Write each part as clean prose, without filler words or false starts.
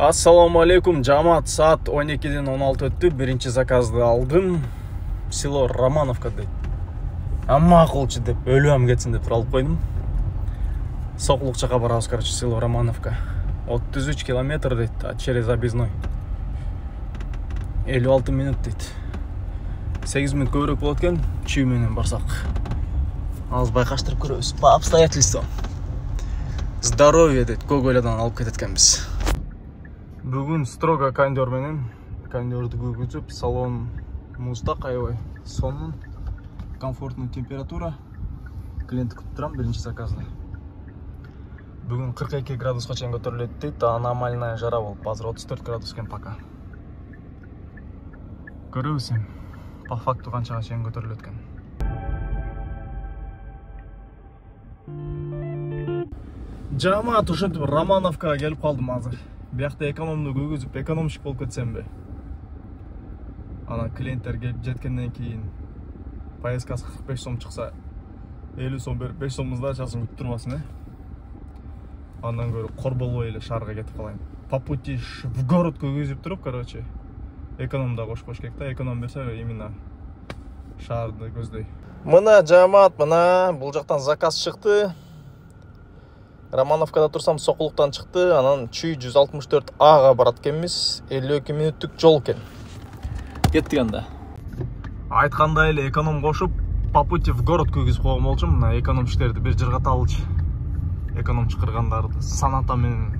Ассаламу алейкум, жамаат. Саат 12-ден 16 өттү. Биринчи заказды алдым. Село Романовка дейт. Макулчу деп, өлүм кетсин деп алып койдум. Сокулук жака барабыз, короче, село Романовка. 33 километр дейт, через объездной. 56 минут дейт. 8 минут көбүрөөк болот экен, чүй менен барсак. Азыр байкаштырып көрөбүз. По обстоятельствам. Здоровье дейт, Көкөйладан алып кетет экенбиз. Бүгүн строго кондер менен кондерди күйгүзүп, салон муздак аябай сонун, комфортный температура. Клиент күтүп турам биринчи заказды. Бүгүн 42 градуска чейин көтөрүлөт дейт, аномальная жара болуп, азыр 34 градус экен пока. Көрөбүз эми, по факту канчага чейин көтөрүлөт экен. Жамаат, ошентип Романовкага келип калдым азыр. Биякта экономду күйгүзүп, экономщик болуп кетсемби. Анан клиенттер келип жеткенден кийин поездкасы 45 сом чыкса, 50 сом берип 5 сомубузда часын күтүп турбасын, Андан көрө кор болбой эле шаарга кетип калайын. По пути в город күйгүзүп туруп, короче, экономда кош керек да, эконом берсе именно шаарды көздөй. Мына жамаат, мына бул жактан заказ чыкты. Романовкада турсам Сокулуктан чыкты, анан чүй 164А барат экенбиз, 52 минуттук жол экен. Кеттик анда. Айткандай эле эконом кошуп, по пути в город күйгүзүп койгон болчумун, мына экономчилерди бир жыргата алчы. Эконом чакыргандарды саната менен,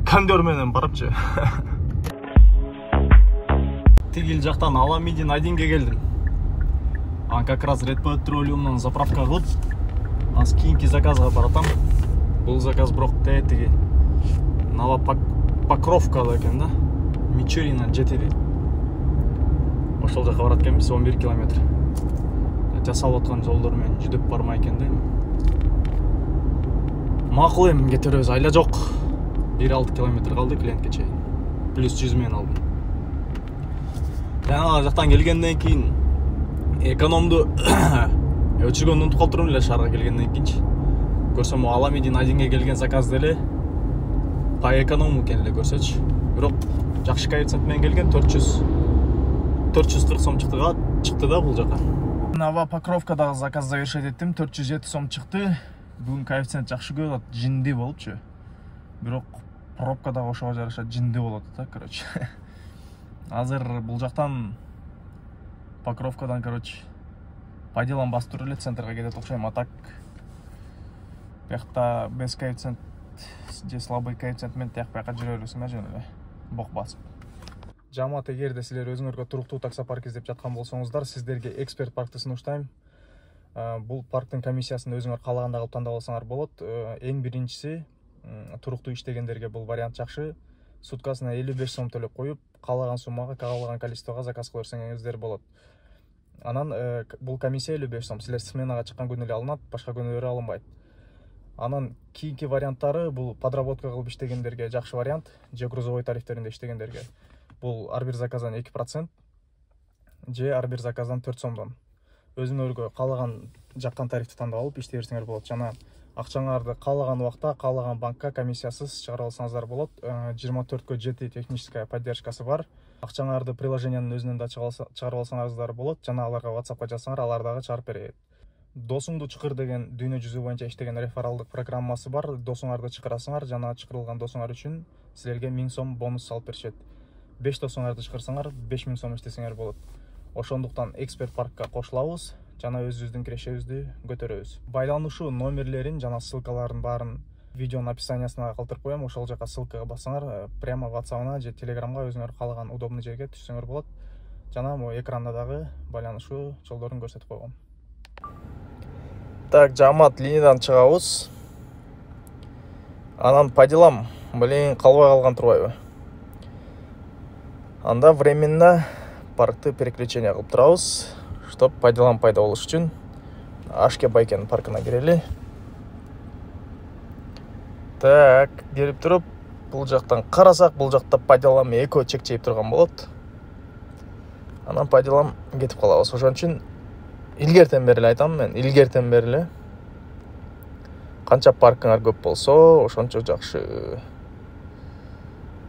кондер менен барыпчы. Тигил жактан Аламидин Айдинге келдим. Ан как раз Red Petroleum'дан заправка кылып, аз кийинки заказга баратам. Бул заказ бирок тетиги Нова Покровкада экен да. Мичурина жетери. Ошол жака барат экенбиз, 11 километр. Жасалып аткан жолдор менен жүдөп бармай экен да. Макул эми кетеребиз, айла жок. 1,6 километр калды клиентке чейин. Плюс 100 менен алдым. Жана жактан келгенден кийин экономду өчүргөндү унутуп калдым эле шаарга келгенден кийинчи. Көрсөм Аламидин Айдинге келген заказ деле по эконому экен эле көрсөчү. Бирок жакшы коэффициент менен келген 440 сом чыкты да бул жака. Нова Покровкадагы заказ завершить эттим, 407 сом чыкты. Бүгүн коэффициент жакшы болот, жинди болупчу. Бирок пробкадагы ошого жараша жинди болот да, короче. Азыр бул жактан Покровкадан, короче, по делам басып туруп эле центрга кетет окшойм, а так биякта без коэффициент же слабый коэффициент менен бияка жүрөбүз жөн эле бок басып. Жамаат, эгерде силер өзүңөргө туруктуу таксопарк издеп жаткан болсоңуздар, сиздерге эксперт паркты сунуштайм. Бул парктын комиссиясын өзүңөр каалагандай кылып тандап алсаңар болот. Эң биринчиси, туруктуу иштегендерге бул вариант жакшы. Суткасына 55 сом төлөп коюп, каалаган суммага, каалаган количествого заказ кыла берсеңиздер болот. Анан бул комиссия 55 сом, силер сменага чыккан күнү эле алынат, башка күнүлөрү алынбайт. Анан кийинки варианттары, бул подработка кылып иштегендерге жакшы вариант, же грузовой тарифтеринде иштегендерге. Бул ар бир заказдан 2%, же ар бир заказдан 4 сомдон. Өзүңөргө каалаган жаккан тарифти тандап алып иштей берсеңер болот. Жана акчаңарды каалаган убакта, каалаган банкка комиссиясыз чыгара алсаңыздар болот. 24/7 техническая поддержкасы бар. Акчаңарды приложениянын өзүнөн да чыгарып алсаңыздар болот. Жана аларга WhatsAppка жазсаңар, алар дагы чыгарып берет. Досуңду чыкыр деген дүйнө жүзү боюнча иштеген рефералдык программасы бар. Досуңарды чыкырасыңар, жана чыкырылган досуңар үчүн силерге 1000 сом бонус алып беришет. 5 досуңарды чыкырсаңар 5000 сом иштесеңер болот. Ошондуктан эксперт паркка кошулабыз, жана өзүбүздүн кирешебизди көтөрөбүз. Байланышуу номерлерин жана ссылкаларын баарын видеонун описаниясына калтырып коем. Ошол жака ссылкага бассаңар, прямо WhatsApp'ына же Telegram'га өзүңөр каалаган удобный жерге түшсөңөр болот. Жана могу экранда дагы байланышуу жолдорун көрсөтүп койгом. Так, жамаат, линиядан чыгабыз. Анан по делам, калбай калган турбайбы? Анда временно паркты переключение кылып турабыз, чтоб по делам пайда болуш үчүн. Ашке Байкен паркына кирели. Так, келип туруп, бул жактан карасак, бул жакта по делам эко чекчейип турган болот. Анан по делам кетип калабыз. Ошон үчүн илгертен бери эле айтам мен, илгертен бери эле. Канча паркыңар көп болсо, ошончо жакшы.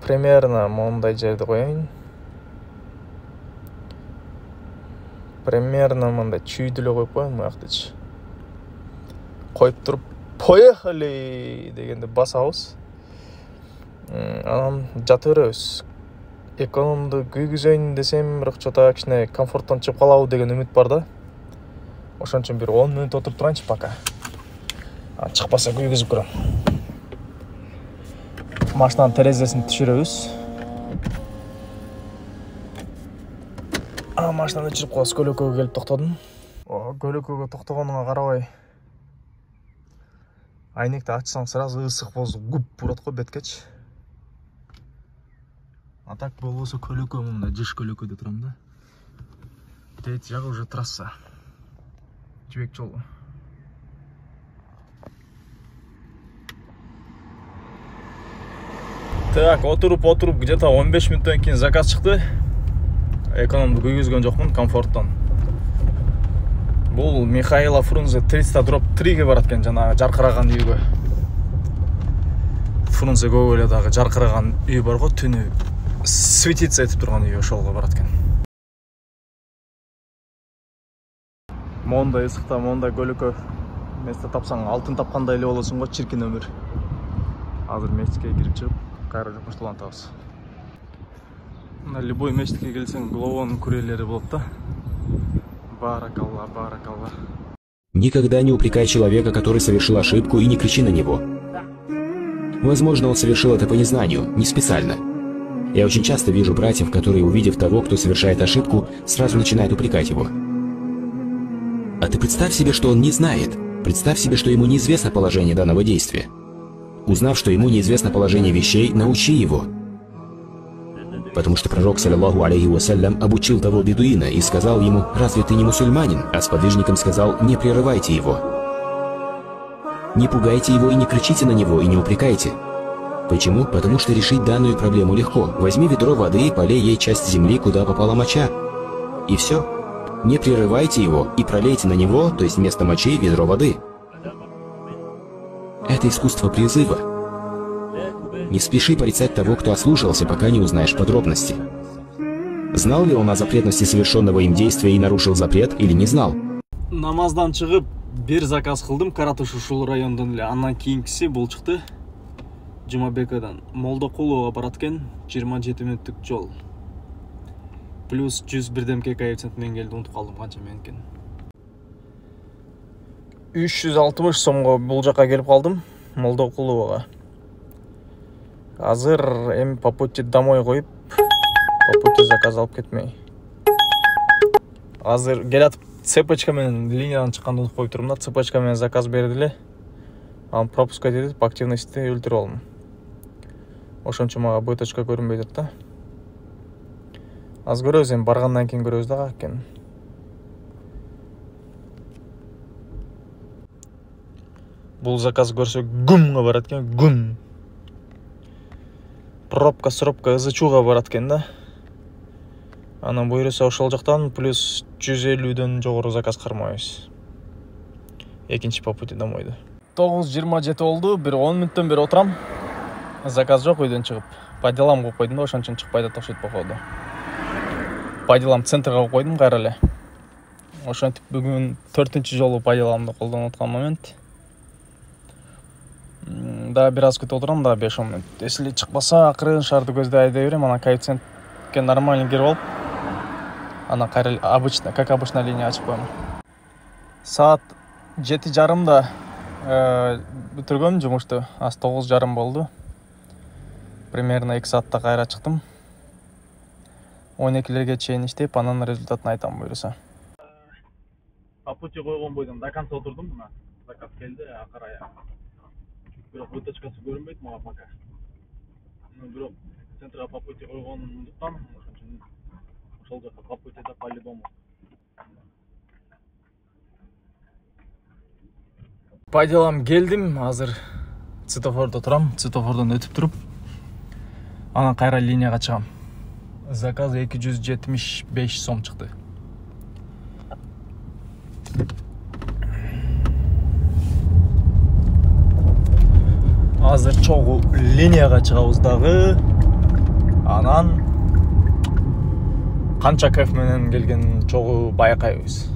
примерно мондай жерди коеюн. Примерно мындай чүйдүлө коюп коеюн муяктычы. Коюп туруп поехали дегенде басабыз. Анан жата беребиз. Экономду күйгүзөйүн десем, бирок чота кичине комфорттон чыгып калабы деген үмүт бар да. Ошон үчүн бир 10 мүнөт отуруп турайынчы пока. Чыкпаса күйгүзүп көрөм. Машинанын терезесин түшүрөбүз. Машинаны өчүрүп коебуз. Көлөкөгө келип токтодум. Көлөкөгө токтогонуңа карабай. Айнекти ачсаң сразу ысык воздух гуп урат го беткечи. А так болбосо көлөкө мындай жыш көлөкөдө турам да. Тет жагы уже трасса. Жибек жолу. Так, отуруп где-то 15 мүнөттөн кийин заказ чыкты. Экономду күйгүзгөн жокмун, комфорттон. Бул Михаила Фрунзе 303-ге барат экен, жанагы жаркыраган үйгө. Фрунзе көп эле дагы жаркыраган үй бар го, түнү светиться этип турган үй, ошолго барат экен. Мондай ысыкта, мондай көлөкө место тапсаң, алтын тапкандай эле болосуң го, чиркин өмүр. Азыр мечитке кирип чыгып, кайра жокмуштулантабыз. На любой мечитке келсең, Гловонун курьерлери болот да. Баракалла, баракалла. Никогда не упрекай человека, который совершил ошибку, и не кричи на него. Возможно, он совершил это по незнанию, не специально. Я очень часто вижу братьев, которые, увидев того, кто совершает ошибку, сразу начинают упрекать его. А ты представь себе, что он не знает. Представь себе, что ему неизвестно положение данного действия. Узнав, что ему неизвестно положение вещей, научи его. Потому что пророк, саллаллаху алейхи вассалям, обучил того бедуина и сказал ему: «Разве ты не мусульманин?» А сподвижникам сказал: «Не прерывайте его. Не пугайте его и не кричите на него, и не упрекайте». Почему? Потому что решить данную проблему легко. Возьми ведро воды и полей ей часть земли, куда попала моча. И все. Не прерывайте его и пролейте на него, то есть вместо мочи, ведро воды. Это искусство призыва. Не спеши порицать того, кто ослушался, пока не узнаешь подробности. Знал ли он о запретности совершенного им действия и нарушил запрет, или не знал? Намаздан чыгып, бир заказ кылдым, Каратыш ушул райондон эле. Андан кийинкиси бул чыкты. Жумабекадан Молдокулова барат экен, 27 мүнөттүк жол. Плюс 100 бирдемке коэффициент менен келди, унутуп калдым канча менен экен. 360 сомго бул жака келип калдым, Молдокуловага. Азыр эми по пути домой коюп, по пути заказ алып кетмей. Азыр келатып цепочка менен линиядан чыкканды унутуп коюп турмун да, цепочка менен заказ берди эле. Аны пропускать этип, активности өлтүрүп алдым. Ошон үчүн мага быточка көрүнбөй жатат да. Аз көрөбүз, эми баргандан кийин көрөбүз да как экенин. Бул заказ көрсө гумга барат экен, гум. Пробка, сробка, ызычууга барат экен да. Анан буйруса ошол жактан плюс 150дөн жогору заказ кармайбыз. Экинчи по пути домойду. 9:27 болду, бир 10 мүнөттөн бери отурам. Заказ жок үйдөн чыгып. По делам коюп койдум да, ошон үчүн чыкпай да окшойт походу. По делам центрга коюп койдум кайра эле. Ошентип бүгүн 4-чү жолу по деламды колдонуп аткан момент. Да, бир аз күтүп отурам, да 5-10 мүнөт. Если чыкпаса, акырын шарды көздөй айдай берем, анан коэффициентке нормально кирип алып, анан кайра обычно, как обычно линия ачып коем. Саат 7:30 бүтүргөм жумушту. Аз 9:30 болду. Примерно 2 саатта кайра чыктым. 12-лерге чейин иштеп, анан результатын айтам буйруса. По пути койгон бойдон до конца отурдум мына. Заказ келди, акыр аяк. Бирок выточкасы көрүнбөйт мага пока. Бирок центрга по пути койгондуктан, ошон үчүн ошол жакка по пути да по-любому. По делам келдим, азыр цветофордо турам, цветофордон өтүп туруп, анан кайра линияга чыгам. Заказ 275 сом чыкты. Азыр чогуу линияга чыгабыз дагы. Анан канча кайф менен келген чогуу байкайбыз.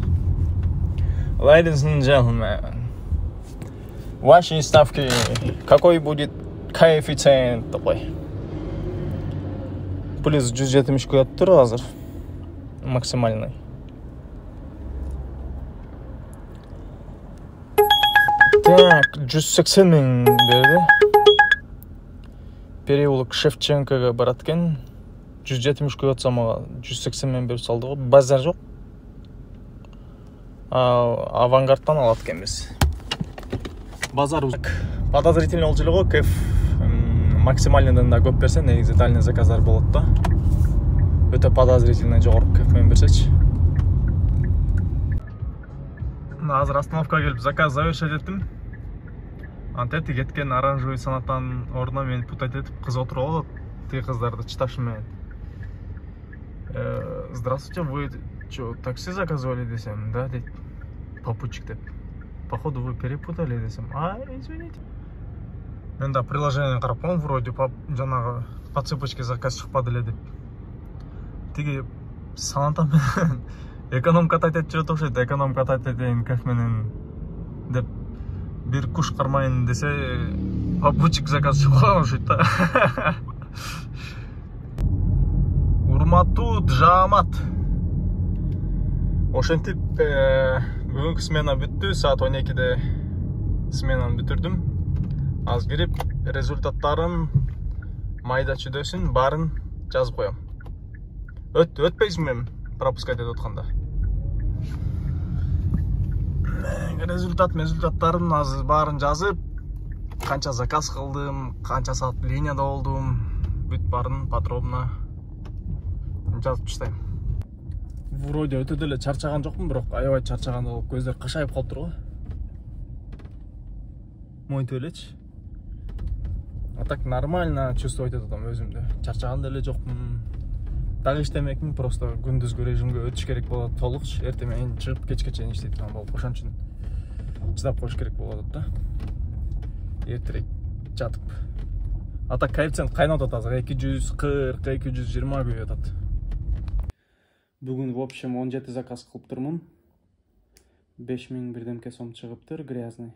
Ladies and gentlemen, ваши ставки, какой будет коэффициент такой? Плюс 170 коет тур азыр. Максимальный. Так, 180 миң берди. Переулок Шевченкоға барат екен. 170 коетса мага 180 миң берип салды го. Базар жок. Авангардтан алат экенбиз. Базар подозрительный болчу эле го. Кеф максимальныйдан да көп берсе, негизи дальний заказдар болот да. Өтө подозрительный жогорку кеф менен берсечи. Азыр остановкага келип заказ завершать еттим. Антети кеткен оранжевый санаттан ордуна мени путать этип кыз отуруп алат. Тиги кыздарды чыташы менен. Здравствуйте, вы что, такси заказывали десем? Да, дейт. Попутчик деп. Походу вы перепутали десем. Извините. Мен да приложение карап коем, вроде жанагы по цепочке заказ чыкпады эле деп. Тиги санаттан менен эконом катать этип жүрөт окшойт. Эконом катать этейин кайф менен деп бир куш кармайын десе, попутчик заказ чыккан окшойт да. Урматтуу жаамат. Ошентип бүгүнкү смена бүттү. Саат 12-де сменаны бүтүрдүм. Азыр кирип результаттарын майда чүдөсүн барын жазып коем. Өтпөйсүңбү мен пропускать этип атканда? Результаттарын азыр барын жазып, канча заказ кылдым, канча саат линияда болдум, бүт барын подробно жазып таштайм. Вроде өтө деле чарчаган жокмун, бирок аябай чарчагандай болуп, көздөр кашайып калып тургу. Монтип элечи. А так нормально чувствовать этим өзүмдү. Чарчаган деле жокмун. Дагы иштемекмин, просто күндүзгү режимге өтүш керек болот толукчу. Эртең менен чыгып кечке чейин иштейт турган болуп, ошон үчүн чыдап коюш керек болот да. Эртерээк жатып. А так коэффициент кайнап атат азыр 240, 220 күйүп атат. Бүгүн в общем 17 заказ кылып турмун. 5000 бирдемке сом чыгыптыр, грязный.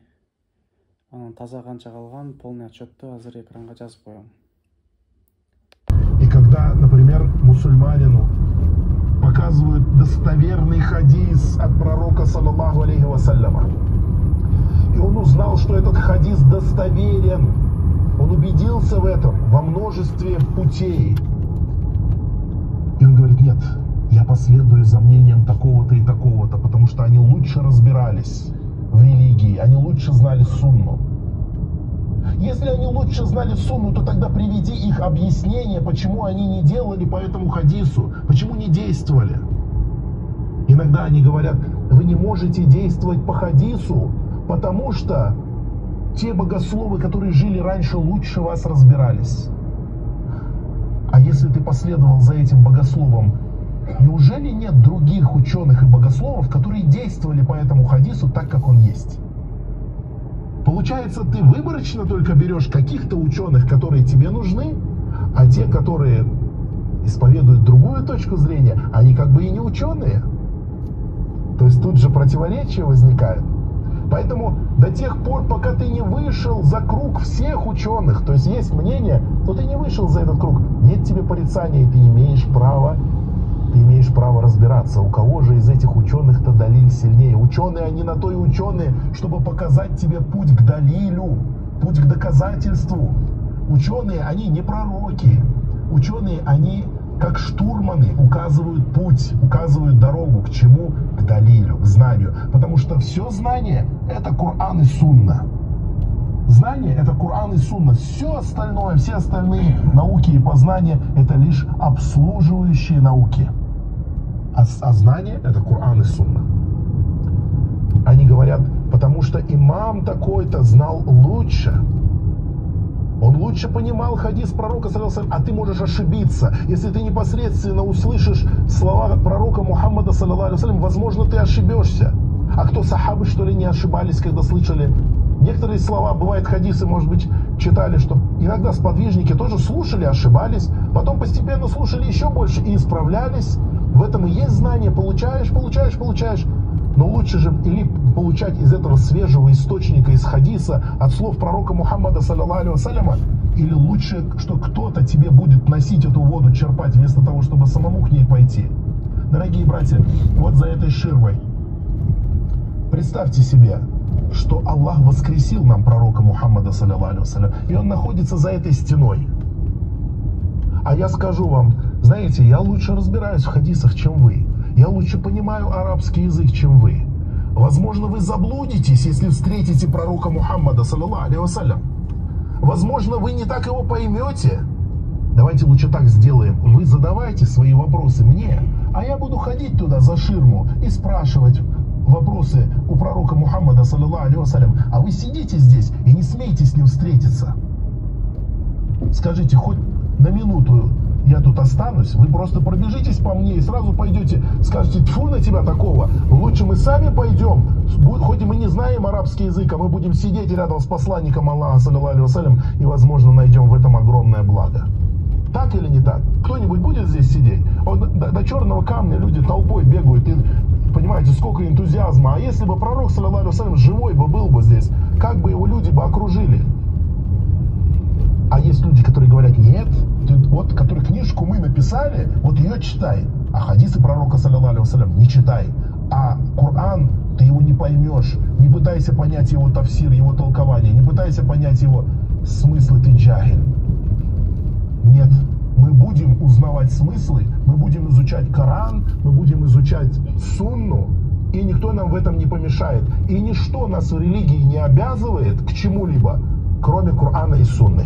Анан таза канча калган, полный отчетту азыр экранга жазып коем. И когда, например, мусульманину показывают достоверный хадис от пророка, саллаллаху алейхи вассаляма, и он узнал, что этот хадис достоверен, он убедился в этом во множестве путей, и он говорит: нет, я последую за мнением такого-то и такого-то, потому что они лучше разбирались в религии, они лучше знали сунну. Если они лучше знали сунну, то тогда приведи их объяснение, почему они не делали по этому хадису, почему не действовали. Иногда они говорят: вы не можете действовать по хадису, потому что те богословы, которые жили раньше, лучше вас разбирались. А если ты последовал за этим богословом, неужели нет других ученых и богословов, которые действовали по этому хадису так, как он есть? Получается, ты выборочно только берешь каких-то ученых, которые тебе нужны, а те, которые исповедуют другую точку зрения, они как бы и не ученые. То есть тут же противоречие возникает. Поэтому до тех пор, пока ты не вышел за круг всех ученых, то есть мнение, то ты не вышел за этот круг, нет тебе порицания, и ты имеешь право разбираться, у кого же из этих ученых-то далиль сильнее. Ученые, они на то и ученые, чтобы показать тебе путь к далилю, путь к доказательству. Ученые, они не пророки. Ученые, они как штурманы указывают путь, указывают дорогу к чему? К далилю, к знанию. Потому что все знание — это Коран и Сунна. Знание — это Коран и Сунна. Все остальное, все остальные науки и познания — это лишь обслуживающие науки. А знание — это Коран и Сунна. Они говорят: потому что имам такой-то знал лучше. Он лучше понимал хадис пророка, а ты можешь ошибиться. Если ты непосредственно услышишь слова пророка Мухаммада, возможно, ты ошибешься. А кто, сахабы, что ли, не ошибались, когда слышали? Некоторые слова, бывает, хадисы, может быть, читали, что иногда сподвижники тоже слушали, ошибались, Потом постепенно слушали еще больше и исправлялись. В этом и есть знание. Получаешь. Но лучше же или получать из этого свежего источника, из хадиса, от слов пророка Мухаммада, саллаллаху алейхи вассаляма, или лучше, что кто-то тебе будет носить эту воду, черпать, вместо того, чтобы самому к ней пойти. Дорогие братья, вот за этой ширмой представьте себе, что Аллах воскресил нам пророка Мухаммада, саллаллаху алейхи вассалям, и он находится за этой стеной. А я скажу вам, знаете, я лучше разбираюсь в хадисах, чем вы. Я лучше понимаю арабский язык, чем вы. Возможно, вы заблудитесь, если встретите пророка Мухаммада, саллаллаху алейхи вассалям. Возможно, вы не так его поймете. Давайте лучше так сделаем. Вы задавайте свои вопросы мне, а я буду ходить туда за ширму и спрашивать вопросы у пророка Мухаммада, саллаллаху алейхи вассалям. А вы сидите здесь и не смейте с ним встретиться. Скажите, хоть на минуту я тут останусь, вы просто пробежитесь по мне и сразу пойдете, скажете: тьфу на тебя такого, лучше мы сами пойдем, хоть и мы не знаем арабский язык, а мы будем сидеть рядом с посланником Аллаха, саллаллаху алейхи вассалям, и, возможно, найдем в этом огромное благо. Так или не так? Кто-нибудь будет здесь сидеть? До черного камня люди толпой бегают, и понимаете, сколько энтузиазма. А если бы пророк, саллаллаху алейхи вассалям, живой был бы здесь, как бы его люди бы окружили? А есть люди, которые говорят: нет, вот, которую книжку мы написали, вот ее читай. А хадисы пророка, саллаллаху алейхи вассалям, не читай. А Коран, ты его не поймешь. Не пытайся понять его тафсир, его толкование. Не пытайся понять его смыслы, ты джахиль. Нет, мы будем узнавать смыслы, мы будем изучать Коран, мы будем изучать сунну, и никто нам в этом не помешает. И ничто нас в религии не обязывает к чему-либо, кроме Корана и сунны.